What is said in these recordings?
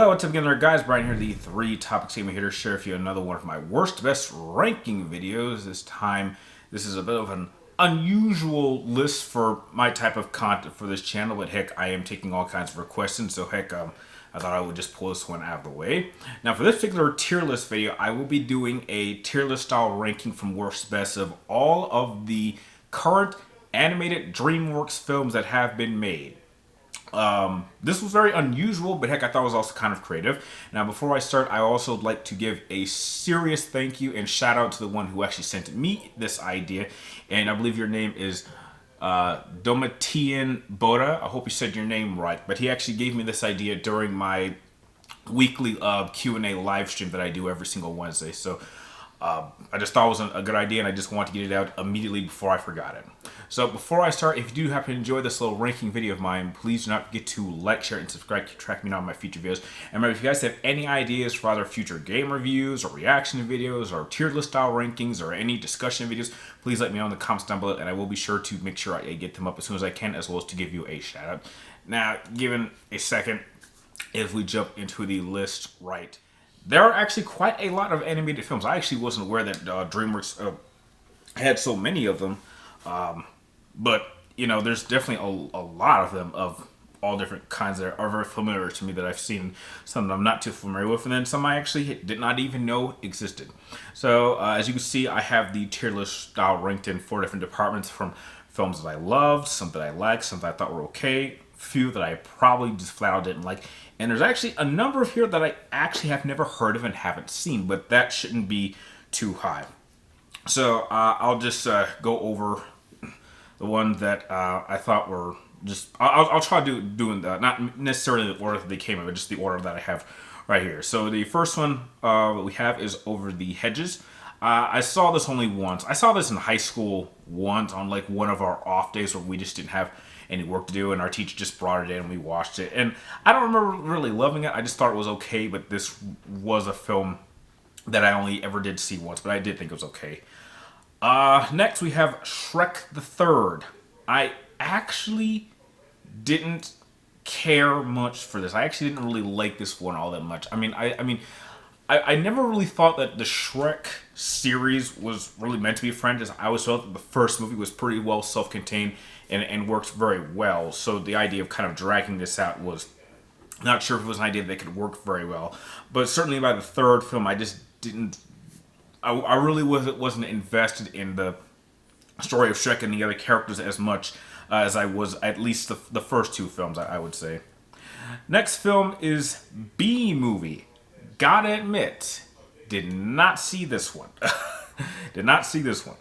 Well, what's up again there, guys? Brian here, the Three Topics Gamer here to share with you another one of my worst best ranking videos. This time, this is a bit of an unusual list for my type of content for this channel, but heck, I am taking all kinds of requests, and so heck, I thought I would just pull this one out of the way. Now, for this particular tier list video, I will be doing a tier list style ranking from worst to best of all of the current animated DreamWorks films that have been made. This was very unusual, but heck, I thought it was also kind of creative. Now, before I start, I also would like to give a serious thank you and shout out to the one who actually sent me this idea. And I believe your name is Domitian Boda. I hope you said your name right. But he actually gave me this idea during my weekly Q&A live stream that I do every single Wednesday. So I just thought it was a good idea, and I just wanted to get it out immediately before I forgot it. So before I start, if you do happen to enjoy this little ranking video of mine, please do not forget to like, share, and subscribe to track me down on my future videos. And remember, if you guys have any ideas for either future game reviews or reaction videos or tier list style rankings or any discussion videos, please let me know in the comments down below, and I will be sure to make sure I get them up as soon as I can, as well as to give you a shout out. Now, given a second, if we jump into the list right, there are actually quite a lot of animated films. I actually wasn't aware that DreamWorks had so many of them. But, you know, there's definitely a lot of them of all different kinds that are very familiar to me that I've seen. Some that I'm not too familiar with, and then some I actually did not even know existed. So, as you can see, I have the tier list style ranked in 4 different departments, from films that I loved, some that I liked, some that I thought were okay, few that I probably just flat out didn't like. And there's actually a number of here that I actually have never heard of and haven't seen, but that shouldn't be too high. So I'll just go over the ones that I thought were just... I'll try doing that, not necessarily the order that they came in, but just the order that I have right here. So the first one that we have is Over the Hedges. I saw this only once. I saw this in high school once on like one of our off days where we just didn't have any work to do, and our teacher just brought it in and we watched it. And I don't remember really loving it. I just thought it was okay, but this was a film that I only ever did see once, but I did think it was okay. Next we have Shrek the Third. I actually didn't care much for this. I actually didn't really like this one all that much. I never really thought that the Shrek series was really meant to be a franchise. I always felt that the first movie was pretty well self-contained and worked very well. So the idea of kind of dragging this out was not sure if it was an idea that could work very well. But certainly by the third film, I just didn't... I really wasn't invested in the story of Shrek and the other characters as much as I was at least the first 2 films, I would say. Next film is B-Movie. Gotta admit, did not see this one. Did not see this one.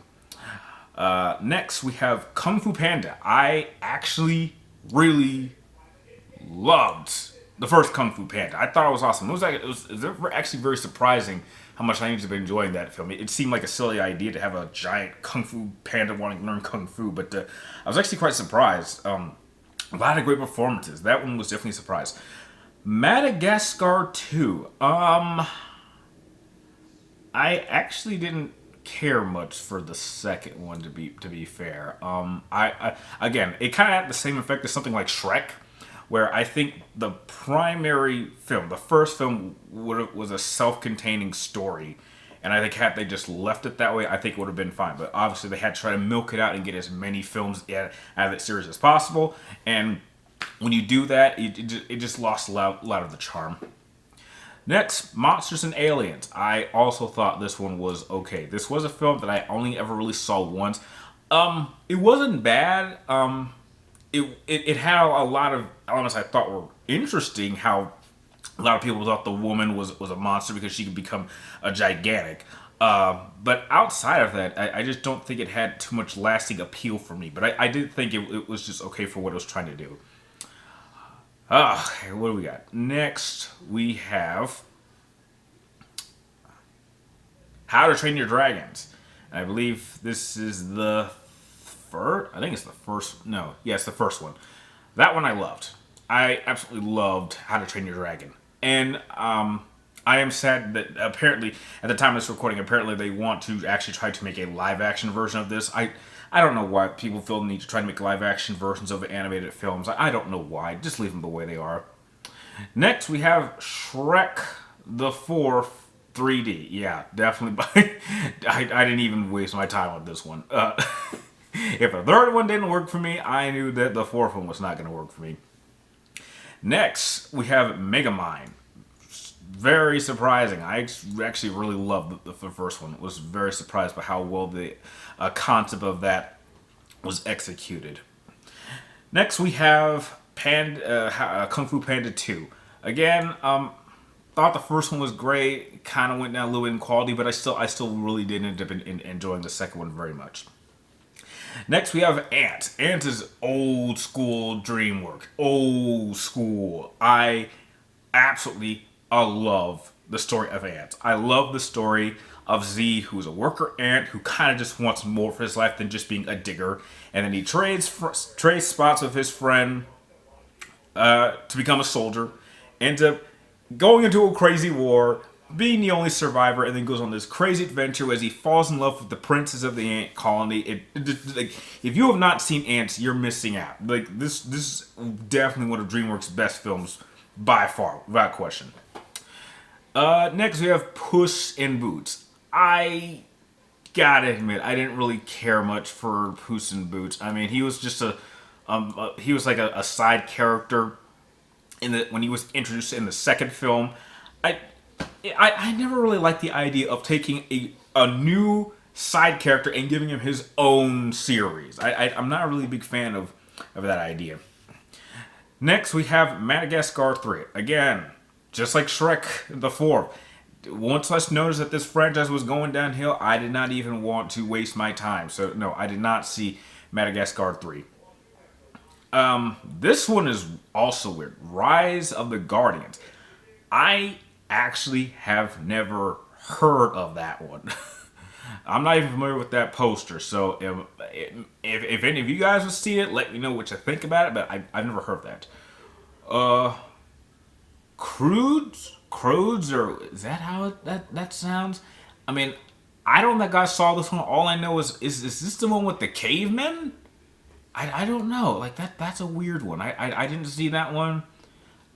Next, we have Kung Fu Panda. I actually really loved the first Kung Fu Panda. I thought it was awesome. It was actually very surprising how much I ended up enjoying that film. It seemed like a silly idea to have a giant Kung Fu Panda wanting to learn Kung Fu, but I was actually quite surprised. A lot of great performances. That one was definitely a surprise. Madagascar 2. I actually didn't care much for the second one, to be fair. Again, it kind of had the same effect as something like Shrek, where I think the primary film, the first film, was a self-containing story, and I think had they just left it that way, I think it would have been fine. But obviously, they had to try to milk it out and get as many films out of that series as possible, and when you do that, it just lost a lot of the charm. Next, Monsters and Aliens. I also thought this one was okay. This was a film that I only ever really saw once. It wasn't bad. It had a lot of elements I thought were interesting. How a lot of people thought the woman was a monster because she could become a gigantic. But outside of that, I just don't think it had too much lasting appeal for me. But I did think it was just okay for what it was trying to do. What do we got? Next, we have How to Train Your Dragons. I believe this is the first. I think it's the first. No, yeah, it's the first one. That one I loved. I absolutely loved How to Train Your Dragon. And I am sad that apparently, at the time of this recording, apparently they want to actually try to make a live-action version of this. I don't know why people feel the need to try to make live-action versions of animated films. I don't know why. Just leave them the way they are. Next, we have Shrek the Fourth 3D. Yeah, definitely. I didn't even waste my time on this one. If the third one didn't work for me, I knew that the fourth one was not going to work for me. Next, we have Megamind. Very surprising. I actually really loved the first one. Was very surprised by how well the concept of that was executed. Next, we have Kung Fu Panda 2. Again, thought the first one was great. Kind of went down a little bit in quality, but I still really did end up enjoying the second one very much. Next, we have Ant. Ant is old school DreamWorks. Old school. I absolutely love the story of Ant. I love the story of Z, who's a worker ant who kind of just wants more for his life than just being a digger. And then he trades spots with his friend to become a soldier. Ends up going into a crazy war, being the only survivor, and then goes on this crazy adventure as he falls in love with the princess of the ant colony. Like, if you have not seen Ants, you're missing out. Like this is definitely one of DreamWorks' best films by far, without question. Next we have Puss in Boots. I gotta admit, I didn't really care much for Puss in Boots. I mean, he was just he was like a side character when he was introduced in the second film. I never really liked the idea of taking a new side character and giving him his own series. I'm not a really big fan of that idea. Next, we have Madagascar 3. Again, just like Shrek the 4th. Once I noticed that this franchise was going downhill, I did not even want to waste my time. So, no, I did not see Madagascar 3. This one is also weird. Rise of the Guardians. I actually have never heard of that one. I'm not even familiar with that poster. So if any of you guys have seen it, let me know what you think about it. But I've never heard of that. Crudes, or is that how that sounds? I mean, I don't think I saw this one. All I know is this the one with the cavemen? I don't know. Like that's a weird one. I didn't see that one.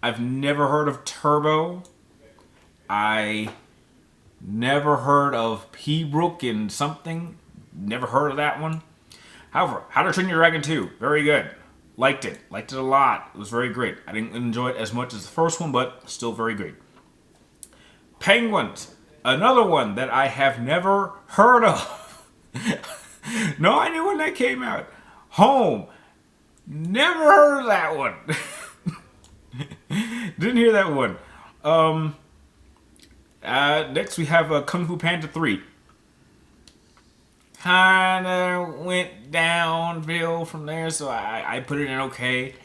I've never heard of Turbo. I never heard of P-Brook and something. Never heard of that one. However, How to Train Your Dragon 2. Very good. Liked it. Liked it a lot. It was very great. I didn't enjoy it as much as the first one, but still very great. Penguins. Another one that I have never heard of. No idea when that came out. Home. Never heard of that one. Didn't hear that one. Next we have Kung Fu Panda 3. Kinda went downhill from there, so I put it in okay.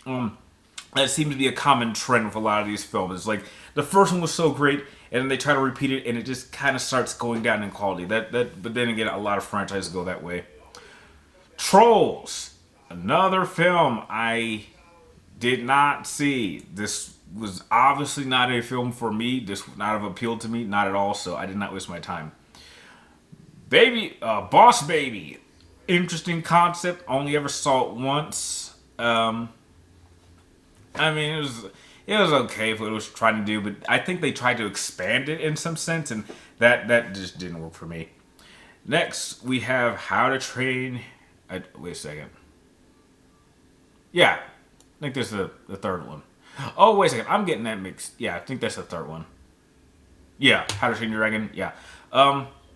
That seemed to be a common trend with a lot of these films. It's like the first one was so great, and then they try to repeat it, and it just kind of starts going down in quality. But then again, a lot of franchises go that way. Trolls, another film I did not see. This was obviously not a film for me. This would not have appealed to me, not at all. So I did not waste my time. Boss Baby, interesting concept. Only ever saw it once. I mean, it was okay for what it was trying to do, but I think they tried to expand it in some sense, and that just didn't work for me. Next, we have How to Train. Wait a second. Yeah, I think this is the third one. Oh, wait a second. I'm getting that mixed. Yeah, I think that's the third one. Yeah, How to Train Your Dragon. Yeah.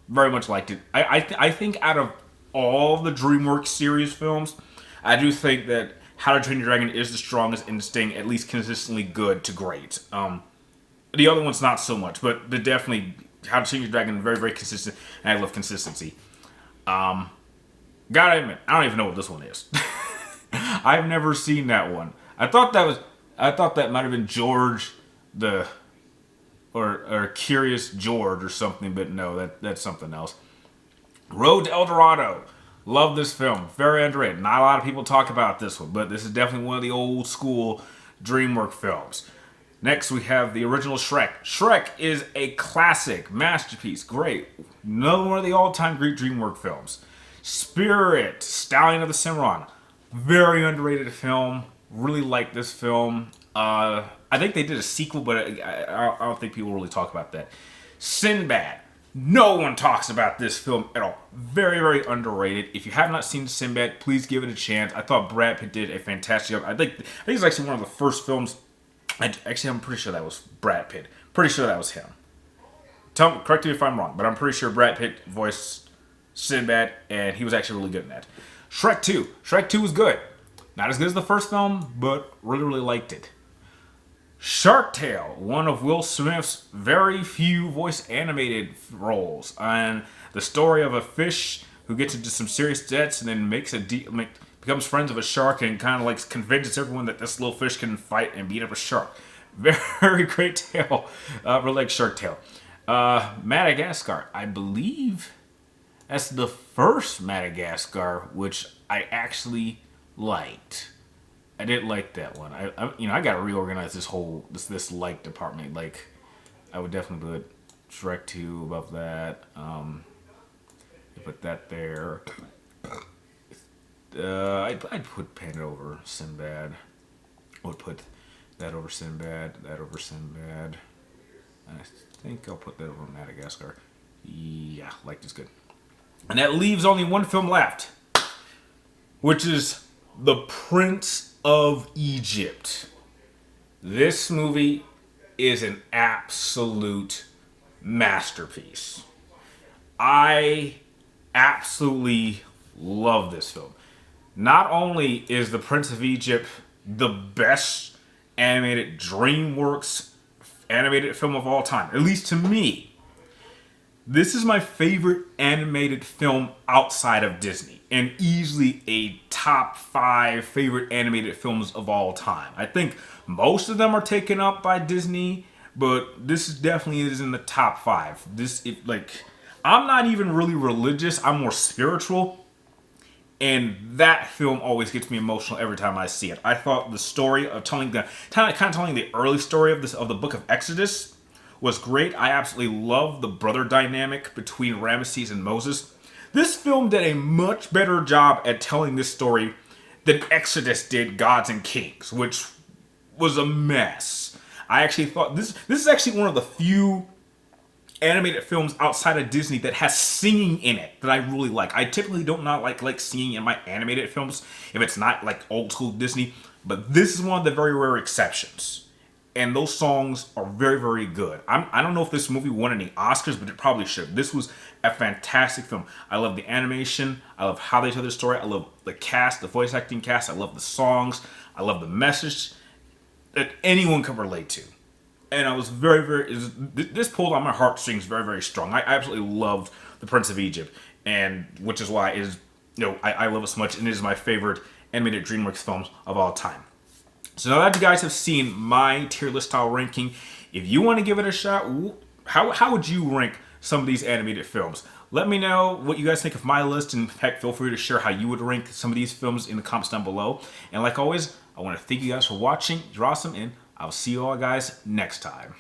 Very much liked it. I think out of all the DreamWorks series films, I do think that How to Train Your Dragon is the strongest in staying at least consistently good to great. The other one's not so much, but definitely How to Train Your Dragon very, very consistent, and I love consistency. Gotta admit, I don't even know what this one is. I've never seen that one. I thought that might have been George or Curious George or something, but no, that's something else. Road to El Dorado. Love this film. Very underrated. Not a lot of people talk about this one, but this is definitely one of the old school DreamWorks films. Next, we have the original Shrek. Shrek is a classic, masterpiece. Great. Another one of the all-time great DreamWorks films. Spirit, Stallion of the Cimarron. Very underrated film. Really like this film. I think they did a sequel, but I don't think people really talk about that. Sinbad. No one talks about this film at all. Very, very underrated. If you have not seen Sinbad, please give it a chance. I thought Brad Pitt did a fantastic job. I think it's actually one of the first films. Actually, I'm pretty sure that was Brad Pitt. Pretty sure that was him. Correct me if I'm wrong, but I'm pretty sure Brad Pitt voiced Sinbad, and he was actually really good in that. Shrek 2. Shrek 2 was good. Not as good as the first film, but really, really liked it. Shark Tale, one of Will Smith's very few voice animated roles, and the story of a fish who gets into some serious debts and then becomes friends of a shark and kind of like convinces everyone that this little fish can fight and beat up a shark. Very great tale. Really like Shark Tale. Madagascar, I believe that's the first Madagascar, which I actually liked. I didn't like that one. I got to reorganize this like department. Like, I would definitely put Shrek 2 above that. Put that there. I'd put Panda over Sinbad. I would put that over Sinbad. That over Sinbad. I think I'll put that over Madagascar. Yeah, like is good. And that leaves only one film left, which is The Prince of Egypt. This movie is an absolute masterpiece. I absolutely love this film. Not only is The Prince of Egypt the best animated DreamWorks animated film of all time, at least to me, this is my favorite animated film outside of Disney, and easily a top 5 favorite animated films of all time. I think most of them are taken up by Disney, but this definitely is in the top 5. I'm not even really religious, I'm more spiritual, and that film always gets me emotional every time I see it. I thought the story of telling the early story of the book of Exodus was great. I absolutely love the brother dynamic between Ramesses and Moses. This film did a much better job at telling this story than Exodus did Gods and Kings, which was a mess. I actually thought this is actually one of the few animated films outside of Disney that has singing in it that I really like. I typically don't not like singing in my animated films if it's not like old school Disney, but this is one of the very rare exceptions. And those songs are very, very good. I don't know if this movie won any Oscars, but it probably should. This was a fantastic film. I love the animation. I love how they tell the story. I love the cast, the voice acting cast. I love the songs. I love the message that anyone can relate to. And I was this pulled on my heartstrings very, very strong. I absolutely loved The Prince of Egypt, and which is why I love it so much, and it is my favorite animated DreamWorks films of all time. So now that you guys have seen my tier list style ranking, if you want to give it a shot, how would you rank some of these animated films? Let me know what you guys think of my list, and heck, feel free to share how you would rank some of these films in the comments down below. And like always, I want to thank you guys for watching. You're awesome, and I'll see you all guys next time.